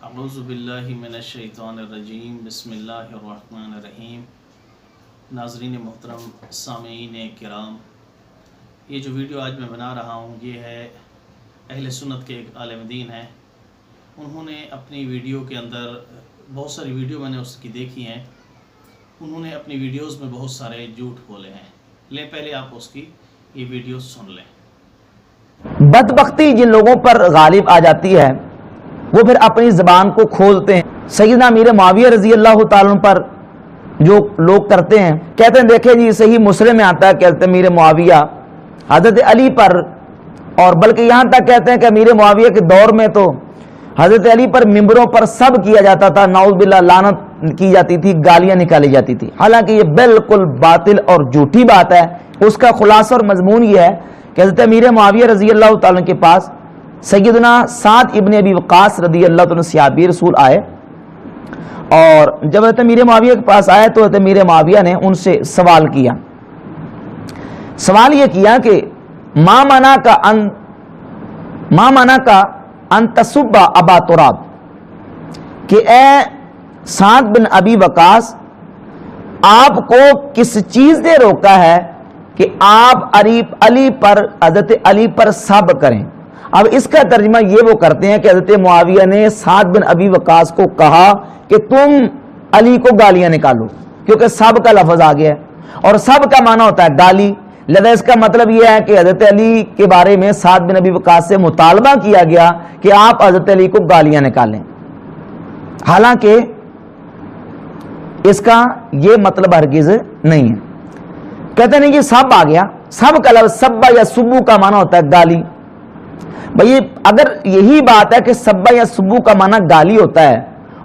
اعوذ باللہ من الشیطان الرجیم بسم اللہ الرحمن الرحیم۔ ناظرین محترم، سامعین کرام، یہ جو ویڈیو آج میں بنا رہا ہوں یہ ہے اہل سنت کے ایک عالم دین ہیں۔ انہوں نے اپنی ویڈیو کے اندر بہت ساری ویڈیو میں نے اس کی دیکھی ہیں، انہوں نے اپنی ویڈیوز میں بہت سارے جھوٹ بولے ہیں۔ لیں پہلے آپ اس کی یہ ویڈیو سن لیں۔ بدبختی جن لوگوں پر غالب آ جاتی ہے وہ پھر اپنی زبان کو کھولتے ہیں۔ سیدنا امیر معاویہ رضی اللہ تعالیٰ عنہ پر جو لوگ کرتے ہیں، کہتے ہیں دیکھیں جی صحیح مسلم میں آتا ہے کہ حضرت امیر معاویہ حضرت علی پر، اور بلکہ یہاں تک کہتے ہیں کہ امیر معاویہ کے دور میں تو حضرت علی پر ممبروں پر سب کیا جاتا تھا، نعوذ باللہ لعنت کی جاتی تھی، گالیاں نکالی جاتی تھی۔ حالانکہ یہ بالکل باطل اور جھوٹی بات ہے۔ اس کا خلاصہ اور مضمون یہ ہے کہ حضرت امیر معاویہ رضی اللہ تعالیٰ کے پاس سیدنا سعد ابن ابی وقاص رضی اللہ تعالیٰ صحابی رسول آئے، اور جب حضرت امیر معاویہ کے پاس آئے تو حضرت امیر معاویہ نے ان سے سوال کیا۔ سوال یہ کیا کہ ما منع کا ان تسب ابا تراب، کہ اے سعد بن ابی وقاص، آپ کو کس چیز نے روکا ہے کہ آپ علی پر حضرت علی پر سب کریں؟ اب اس کا ترجمہ یہ وہ کرتے ہیں کہ حضرت معاویہ نے سعد بن ابی وقاص کو کہا کہ تم علی کو گالیاں نکالو، کیونکہ سب کا لفظ آ گیا ہے اور سب کا معنی ہوتا ہے گالی، لہذا اس کا مطلب یہ ہے کہ حضرت علی کے بارے میں سعد بن ابی وقاص سے مطالبہ کیا گیا کہ آپ حضرت علی کو گالیاں نکالیں۔ حالانکہ اس کا یہ مطلب ہرگز نہیں ہے۔ کہتے نہیں کہ سب آ گیا، سب کا لفظ سبا یا سبو کا معنی ہوتا ہے گالی۔ بھئی اگر یہی بات ہے کہ سبا یا سبو کا معنی گالی ہوتا ہے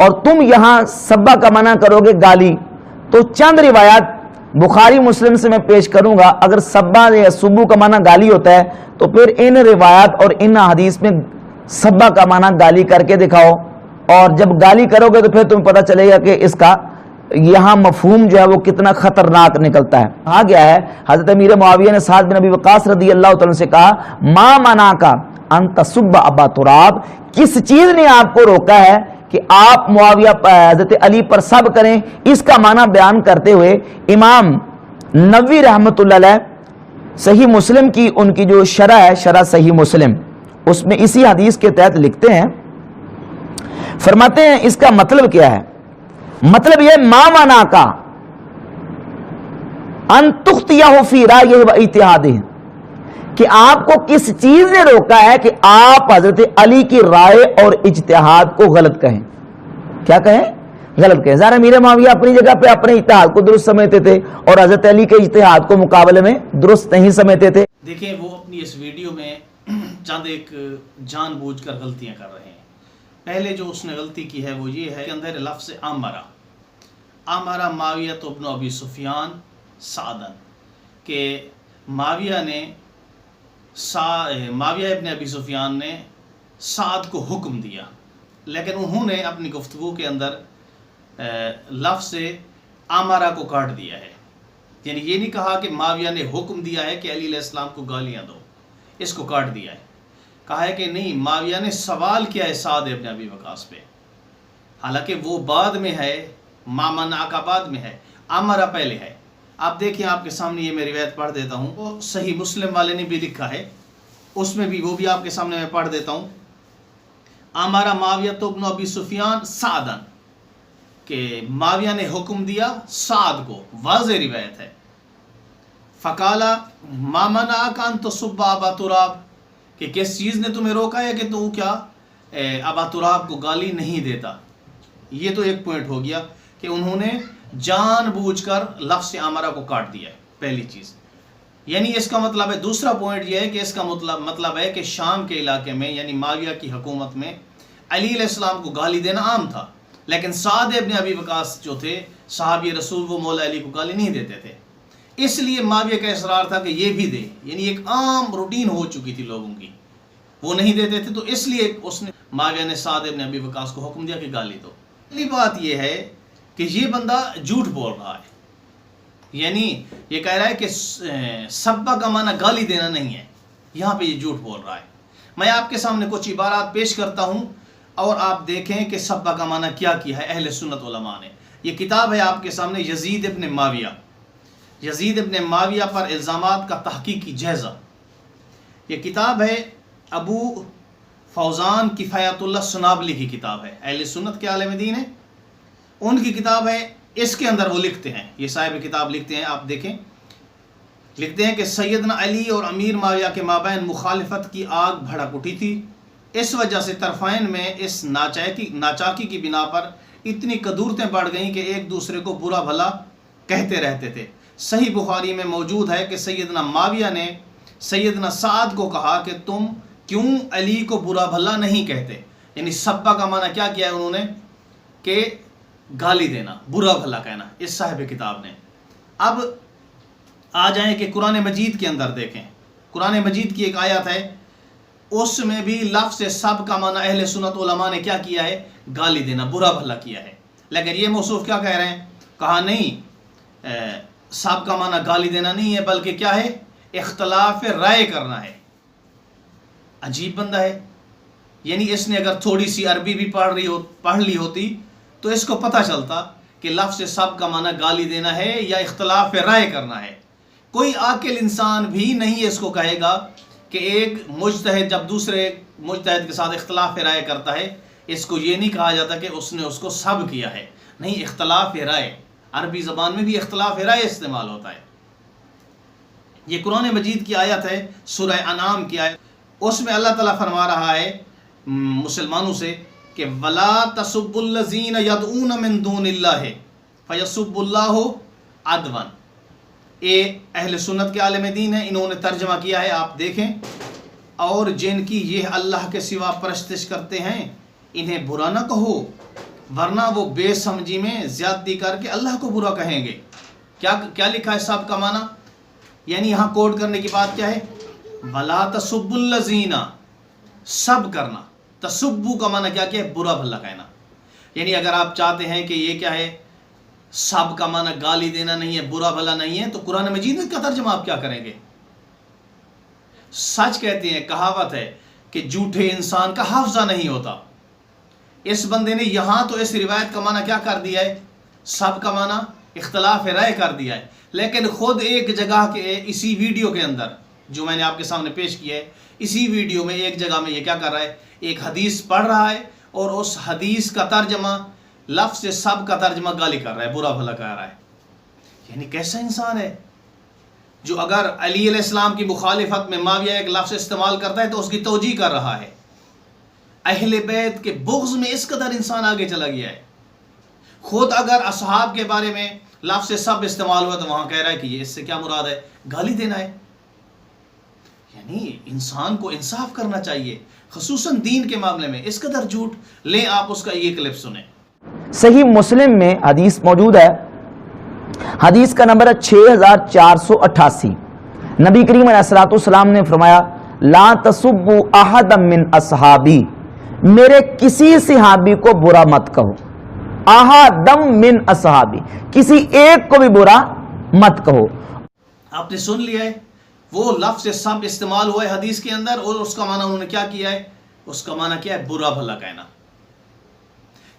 اور تم یہاں سبا کا معنی کرو گے گالی، تو چند روایات بخاری مسلم سے میں پیش کروں گا۔ اگر سبا یا سبو کا معنی گالی ہوتا ہے تو پھر ان روایات اور ان حدیث میں سبا کا معنی گالی کر کے دکھاؤ، اور جب گالی کرو گے تو پھر تمہیں پتہ چلے گا کہ اس کا یہاں مفہوم جو ہے وہ کتنا خطرناک نکلتا ہے۔ کہا گیا ہے حضرت امیر معاویہ نے سعد بن ابی وقاص رضی اللہ تعالیٰ سے کہا ما منع کا ان تسب ابا تراب، کس چیز نے آپ کو روکا ہے کہ آپ معاویہ حضرت علی پر سب کریں؟ اس کا معنی بیان کرتے ہوئے امام نووی رحمۃ اللہ علیہ صحیح مسلم کی ان کی جو شرح ہے، شرح صحیح مسلم، اس میں اسی حدیث کے تحت لکھتے ہیں، فرماتے ہیں اس کا مطلب کیا ہے؟ مطلب یہ ما منع کا ان تختیہ فی رائہ و اجتہادہ، کہ آپ کو کس چیز نے روکا ہے کہ آپ حضرت علی کی رائے اور اجتہاد کو غلط کہیں؟ کیا کہیں؟ غلط کہیں۔ ظاہر امیر معاویہ اپنی جگہ پہ اپنے اجتہاد کو درست سمجھتے تھے اور حضرت علی کے اجتہاد کو مقابلے میں درست نہیں سمجھتے تھے۔ دیکھیں وہ اپنی اس ویڈیو میں چند ایک جان بوجھ کر غلطیاں کر رہے ہیں۔ پہلے جو اس نے غلطی کی ہے وہ یہ ہے کہ اندر لفظ امرا معاویہ ابن ابی سفیان سعدن، کہ معاویہ ابن ابی سفیان نے سعد کو حکم دیا، لیکن انہوں نے اپنی گفتگو کے اندر لفظ امرا کو کاٹ دیا ہے۔ یعنی یہ نہیں کہا کہ معاویہ نے حکم دیا ہے کہ علی علیہ السلام کو گالیاں دو، اس کو کاٹ دیا ہے۔ کہا ہے کہ نہیں، معاویہ نے سوال کیا ہے سعد ابن ابی وقاص پہ، حالانکہ وہ بعد میں ہے، ما منع کا بعد میں ہے، امرا پہلے ہے۔ آپ دیکھیں آپ کے سامنے یہ میں روایت پڑھ دیتا ہوں، وہ صحیح مسلم والے نے بھی لکھا ہے، اس میں بھی وہ بھی آپ کے سامنے میں پڑھ دیتا ہوں۔ امرا معاویہ ابن ابی سفیان سعدن، کہ معاویہ نے حکم دیا سعد کو، واضح روایت ہے۔ فقالا ما منعک ان تسب ابا تراب، کہ کس چیز نے تمہیں روکا ہے کہ تو کیا ابا تراب کو گالی نہیں دیتا۔ یہ تو ایک پوائنٹ ہو گیا کہ انہوں نے جان بوجھ کر لفظ امرا کو کاٹ دیا ہے، پہلی چیز۔ یعنی اس کا مطلب ہے، دوسرا پوائنٹ یہ ہے کہ اس کا مطلب ہے کہ شام کے علاقے میں یعنی معاویہ کی حکومت میں علی علیہ السلام کو گالی دینا عام تھا، لیکن سعد ابن ابی وقاص جو تھے صحابی رسول، وہ مولا علی کو گالی نہیں دیتے تھے، اس لیے معاویہ کا اصرار تھا کہ یہ بھی دے۔ یعنی ایک عام روٹین ہو چکی تھی لوگوں کی، وہ نہیں دیتے تھے، تو اس لیے اس نے معاویہ نے سعد ابن ابی وقاص کو حکم دیا کہ گالی دو۔ پہلی بات یہ ہے کہ یہ بندہ جھوٹ بول رہا ہے، یعنی یہ کہہ رہا ہے کہ سبا کا معنی گالی دینا نہیں ہے، یہاں پہ یہ جھوٹ بول رہا ہے۔ میں آپ کے سامنے کچھ عبارات پیش کرتا ہوں اور آپ دیکھیں کہ سبا کا معنی کیا کیا ہے اہل سنت علماء نے. یہ کتاب ہے آپ کے سامنے یزید ابن معاویہ، یزید ابن معاویہ پر الزامات کا تحقیقی جائزہ. یہ کتاب ہے ابو فوزان کفایت اللہ سنابلی کی کتاب ہے، اہل سنت کے عالم دین ہیں، ان کی کتاب ہے. اس کے اندر وہ لکھتے ہیں، یہ صاحب کتاب لکھتے ہیں، آپ دیکھیں، لکھتے ہیں کہ سیدنا علی اور امیر معاویہ کے مابین مخالفت کی آگ بھڑک اٹھی تھی. اس وجہ سے طرفین میں اس ناچاکی کی بنا پر اتنی کدورتیں بڑھ گئیں کہ ایک دوسرے کو برا بھلا کہتے رہتے تھے. صحیح بخاری میں موجود ہے کہ سیدنا معاویہ نے سیدنا سعد کو کہا کہ تم کیوں علی کو برا بھلا نہیں کہتے. یعنی سبا کا معنی کیا کیا ہے انہوں نے کہ گالی دینا، برا بھلا کہنا، اس صاحب کتاب نے. اب آ جائیں کہ قرآن مجید کے اندر دیکھیں، قرآن مجید کی ایک آیت ہے، اس میں بھی لفظ سب کا معنی اہل سنت علماء نے کیا کیا ہے؟ گالی دینا، برا بھلا کیا ہے. لیکن یہ موصوف کیا کہہ رہے ہیں؟ کہا نہیں، سب کا معنی گالی دینا نہیں ہے، بلکہ کیا ہے؟ اختلاف رائے کرنا ہے. عجیب بندہ ہے. یعنی اس نے اگر تھوڑی سی عربی بھی پڑھ لی ہوتی تو اس کو پتہ چلتا کہ لفظ سب کا معنی گالی دینا ہے یا اختلاف رائے کرنا ہے. کوئی عاقل انسان بھی نہیں اس کو کہے گا کہ ایک مجتہد جب دوسرے مجتہد کے ساتھ اختلاف رائے کرتا ہے، اس کو یہ نہیں کہا جاتا کہ اس نے اس کو سب کیا ہے. نہیں، اختلاف رائے، عربی زبان میں بھی اختلاف رائے استعمال ہوتا ہے. یہ قرآن مجید کی آیت ہے، سورہ انعام کی آیت. اس میں اللہ تعالیٰ فرما رہا ہے مسلمانوں سے کہ وَلَا تَسُبُّ الَّذِينَ يَدْعُونَ مِن دُونِ اللَّهِ فَيَسُبُّ اللَّهُ عَدْوًا. اہل سنت کے عالم دین ہیں، انہوں نے ترجمہ کیا ہے، آپ دیکھیں. اور جن کی یہ اللہ کے سوا پرستش کرتے ہیں انہیں برا نہ کہو، ورنہ وہ بے سمجھی میں زیادتی کر کے اللہ کو برا کہیں گے. کیا لکھا ہے سب کا معنی؟ یعنی یہاں کوڈ کرنے کی بات کیا ہے؟ وَلَا تَسُبُّ الَّذِينَ، سب کرنا. تسبو کا معنی کیا ہے؟ برا بھلا کہنا. یعنی اگر آپ چاہتے ہیں کہ یہ کیا ہے، سب کا معنی گالی دینا نہیں ہے، برا بھلا نہیں ہے، تو قرآن مجید کا ترجمہ آپ کیا کریں گے؟ سچ کہتے ہیں، کہاوت ہے کہ جھوٹے انسان کا حافظہ نہیں ہوتا. اس بندے نے یہاں تو اس روایت کا معنی کیا کر دیا ہے؟ سب کا معنی اختلاف رائے کر دیا ہے. لیکن خود ایک جگہ کے اسی ویڈیو کے اندر جو میں نے آپ کے سامنے پیش کیا ہے، اسی ویڈیو میں ایک جگہ میں یہ کیا کر رہا ہے؟ ایک حدیث پڑھ رہا ہے اور اس حدیث کا ترجمہ، لفظ سب کا ترجمہ گالی کر رہا ہے، برا بھلا کر رہا ہے. یعنی کیسا انسان ہے جو اگر علی علیہ السلام کی مخالفت میں معاویہ ایک لفظ استعمال کرتا ہے تو اس کی توجیہ کر رہا ہے. اہل بیت کے بغض میں اس قدر انسان آگے چلا گیا ہے. خود اگر اصحاب کے بارے میں لفظ سب استعمال ہوا تو وہاں کہہ رہا ہے کہ یہ اس سے کیا مراد ہے؟ گالی دینا ہے. یعنی انسان کو انصاف کرنا چاہیے، خصوصاً دین کے معاملے میں. اس قدر جھوٹ لیں. آپ اس کا یہ کلپ سنیں. صحیح مسلم میں حدیث موجود ہے، حدیث کا نمبر ہے 6488. نبی کریم علیہ الصلوۃ والسلام نے فرمایا لا تسبوا احدا من اصحابی، میرے کسی صحابی کو برا مت کہو. احدم من اصحابی، کسی ایک کو بھی برا مت کہو. آپ نے سن لیا ہے، وہ لفظ سب استعمال ہوا ہے حدیث کے اندر، اور اس کا معنی انہوں نے کیا کیا ہے؟ اس کا معنی کیا ہے؟ برا بھلا کہنا.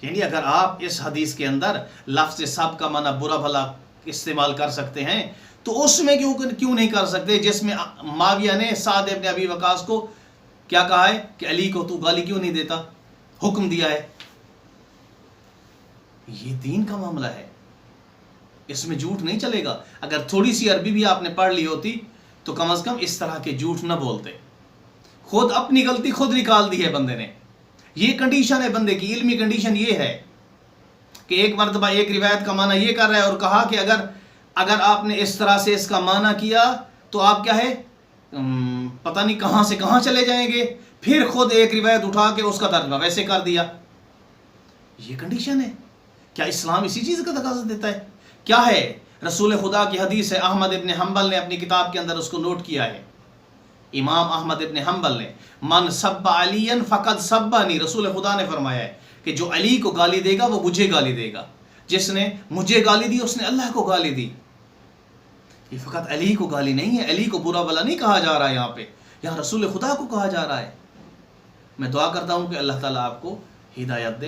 یعنی اگر آپ اس حدیث کے اندر لفظ سب کا معنی برا بھلا استعمال کر سکتے ہیں تو اس میں کیوں نہیں کر سکتے جس میں معاویہ نے سعد ابن ابی وقاص کو کیا کہا ہے کہ علی کو تو گالی کیوں نہیں دیتا، حکم دیا ہے. یہ دین کا معاملہ ہے، اس میں جھوٹ نہیں چلے گا. اگر تھوڑی سی عربی بھی آپ نے پڑھ لی ہوتی تو کم از کم اس طرح کے جھوٹ نہ بولتے. خود اپنی غلطی خود نکال دی ہے بندے نے. یہ کنڈیشن ہے بندے کی، علمی کنڈیشن یہ ہے کہ ایک مرتبہ ایک روایت کا معنی یہ کر رہا ہے اور کہا کہ اگر آپ نے اس طرح سے اس کا معنی کیا تو آپ کیا ہے، پتہ نہیں کہاں سے کہاں چلے جائیں گے. پھر خود ایک روایت اٹھا کے اس کا ترجمہ ویسے کر دیا. یہ کنڈیشن ہے. کیا اسلام اسی چیز کا تقاضا دیتا ہے؟ کیا ہے؟ رسول خدا کی حدیث ہے، احمد ابن حنبل نے اپنی کتاب کے اندر اس کو نوٹ کیا ہے. امام احمد ابن حنبل نے من سب علی فقد سبانی، رسول خدا نے فرمایا ہے کہ جو علی کو گالی دے گا وہ مجھے گالی دے گا. جس نے مجھے گالی دی اس نے اللہ کو گالی دی. یہ فقط علی کو گالی نہیں ہے، علی کو برا بلا نہیں کہا جا رہا ہے یہاں پہ، یہاں رسول خدا کو کہا جا رہا ہے. میں دعا کرتا ہوں کہ اللہ تعالیٰ آپ کو ہدایت دے